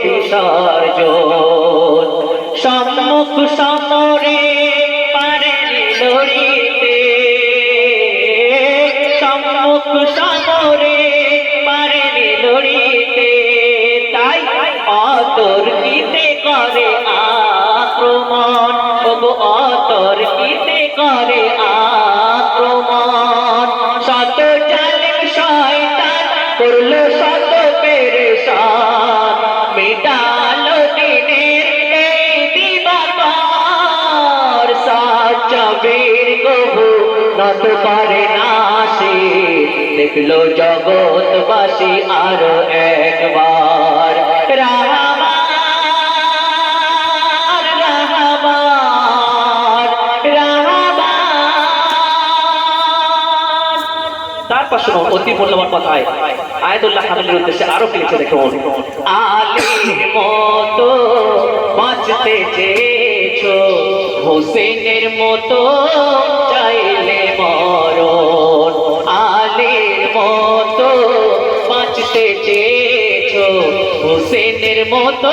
বিসর্জন সম্মুখ সমরে পারেনি লড়িতে সম্মুখ সমরে পারেনি লড়িতে তাই অতর্কিতে করে আক্রমণ অতর্কিতে করে আক্রমণ শত জালিম শয়তান করলো শত পেরেশান মিটালো দিনের এই দিবাকর সাচ্চা বীর কবু নত করে না সে দেখলো জগৎবাসী আরো একবার তার পাশে অতি মূল্যবান কথায় আয়াতুল্লাহ খামেনির উদ্দেশ্যে আরো লিখে দেখুন আলীর মতো বাঁচতে চেয়েছো হোসেনের মতো চাইলে মরণ আলীর মতো বাঁচতে চেয়েছো হোসেনের মতো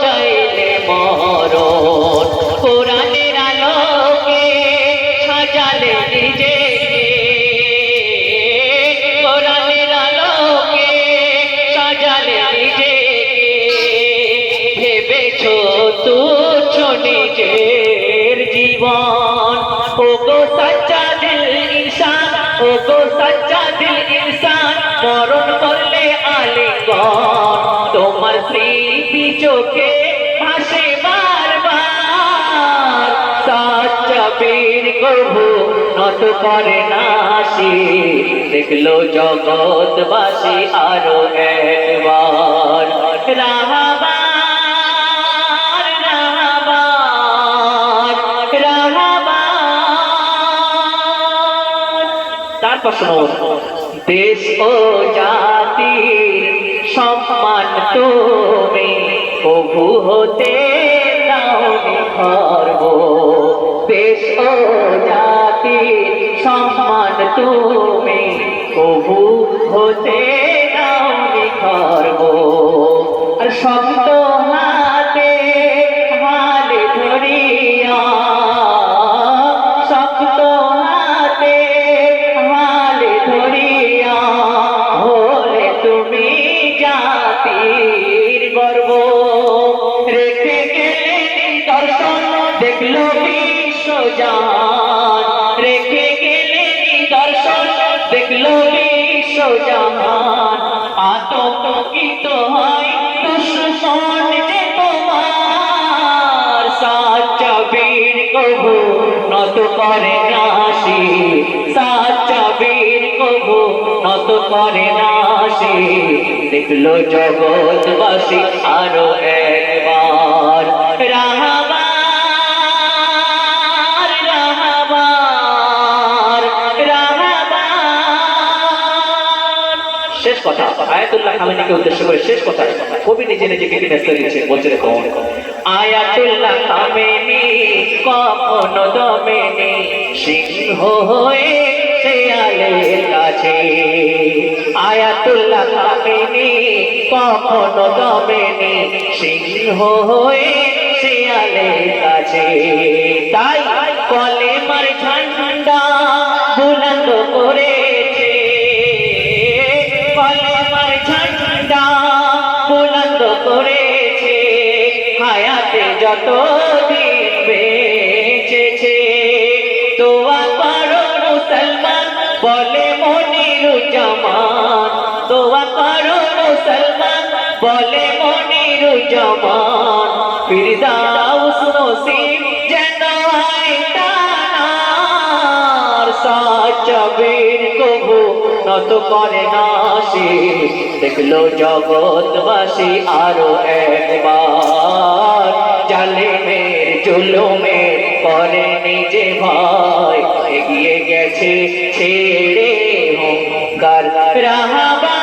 চাইলে মরণ কোরআনের আলোকে সাজালে নিজে নিজের জীবন ওগো সচ্চা দিল ইনসান ওগো সচ্চা দিল ইনসান মরণ করলে আলিঙ্গন তোমার স্মৃতি চোখে ভাসে বারবার সচ্চা বীর কবু নত করে না সে দেখলো জগৎবাসী আরো একবার রাহাবা দেশ ও জাতির সম্মান তুমি কবু হতে দাওনি খর্ব দেশ ও জাতির সম্মান তুমি কবু হতে দাওনি খর্ব আর শব্দ হাতে হালে ধরিয়া দেখলো বিশ্বজাহান রেখে গেলে নিদর্শন দেখলো বিশ্বজাহান আতঙ্কিত হয় দুশ্মন যে তোমার সাচ্চা বীর কবু নত করে না সে সাচ্চা বীর কবু নত করে না সে দেখলো জগৎবাসী আরো একবার রাহাবা শেষ কথা আয়াতুল্লাহ খামেনিকে উদ্দেশ্য করে শেষ কথা কবি নিজে নিজেকে মেসেজ দিচ্ছেন বলছে দেখুন আয়াতুল্লাহ খামেনি কখনো দমেনি সিংহ হয়ে শেয়ালের কাছে আয়াতুল্লাহ খামেনি কখনো দমেনি সিংহ হয়ে শেয়ালের কাছে তাই কলেমার ঝান্ডা বুলন্দ করেছে কলেমার ঝান্ডা বুলন্দ করেছে হায়াতে যত দিন বেঁচেছে দোয়া করো মুসলমান বলে মনিরুজ্জামান দোয়া করো মুসলমান বলে মনিরুজ্জামান ফিরদাউস নসিব যেন হয় তার সাচ্চা বীর কবু নত করে না সে দেখলো জগৎবাসী আরো একবার জালেমের জুলুমের করে নিজে ভয় এগিয়ে গেছে ছেড়ে হুঙ্কার রাহাবা